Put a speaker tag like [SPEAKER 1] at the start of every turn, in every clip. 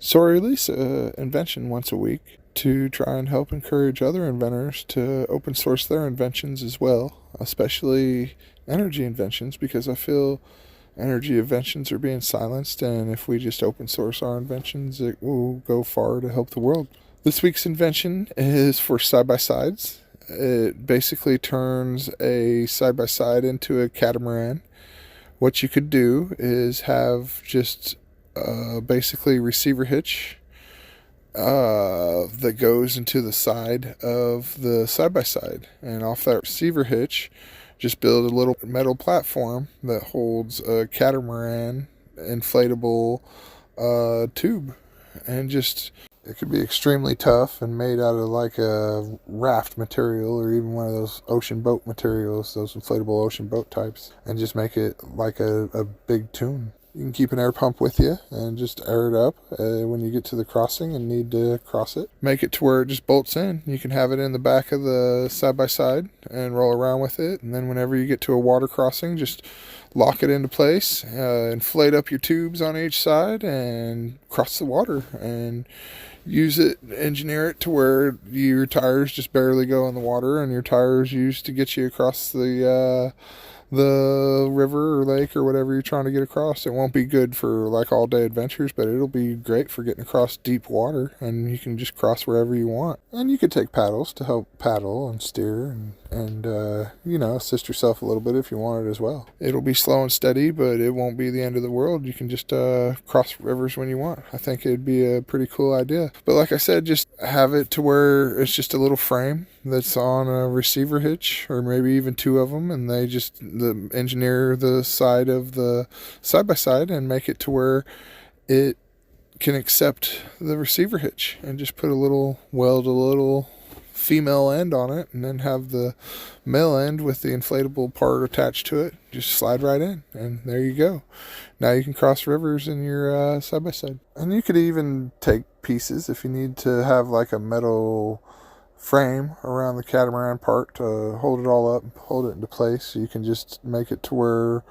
[SPEAKER 1] So I release an invention once a week to try and help encourage other inventors to open source their inventions as well, especially energy inventions, because I feel energy inventions are being silenced, and if we just open source our inventions, it will go far to help the world. This week's invention is for side-by-sides. It basically turns a side-by-side into a catamaran. What you could do is have just basically receiver hitch that goes into the side of the side by side, and off that receiver hitch, just build a little metal platform that holds a catamaran inflatable tube, and just it could be extremely tough and made out of like a raft material or even one of those ocean boat materials, those inflatable ocean boat types, and just make it like a big tune. You can keep an air pump with you and just air it up when you get to the crossing and need to cross it. Make it to where it just bolts in. You can have it in the back of the side-by-side and roll around with it. And then whenever you get to a water crossing, just lock it into place, inflate up your tubes on each side, and cross the water. And use it, engineer it to where your tires just barely go in the water, and your tires used to get you across the river or lake or whatever you're trying to get across. It won't be good for like all day adventures, but it'll be great for getting across deep water, and you can just cross wherever you want. And you could take paddles to help paddle and steer and assist yourself a little bit if you want it as well. It'll be slow and steady, but it won't be the end of the world. You can just cross rivers when you want. I think it'd be a pretty cool idea. But like I said, just have it to where it's just a little frame that's on a receiver hitch, or maybe even two of them, and they just engineer the side of the side-by-side and make it to where it can accept the receiver hitch, and just put a little female end on it, and then have the male end with the inflatable part attached to it just slide right in, and there you go. Now you can cross rivers in your side-by-side. And you could even take pieces if you need to have like a metal frame around the catamaran part to hold it all up, hold it into place. You can just make it to where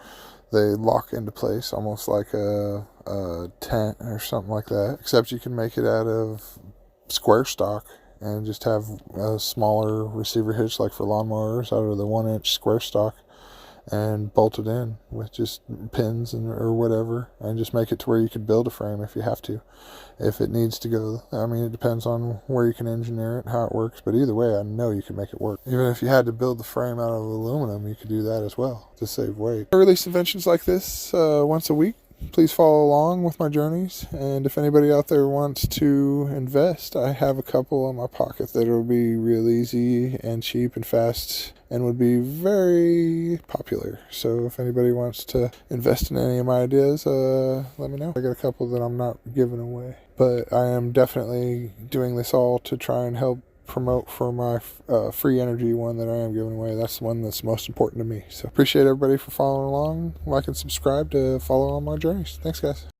[SPEAKER 1] they lock into place, almost like a tent or something like that, except you can make it out of square stock and just have a smaller receiver hitch like for lawnmowers out of the 1-inch square stock, and bolt it in with just pins or whatever, and just make it to where you could build a frame if you have to, if it needs to go. I mean, it depends on where you can engineer it and how it works, but either way, I know you can make it work. Even if you had to build the frame out of aluminum, you could do that as well to save weight. I release inventions like this once a week. Please follow along with my journeys, and if anybody out there wants to invest, I have a couple in my pocket that will be real easy and cheap and fast and would be very popular. So if anybody wants to invest in any of my ideas, let me know. I got a couple that I'm not giving away, but I am definitely doing this all to try and help promote for my free energy one that I am giving away. That's the one that's most important to me. So appreciate everybody for following along. Like and subscribe to follow on my journeys. Thanks, guys.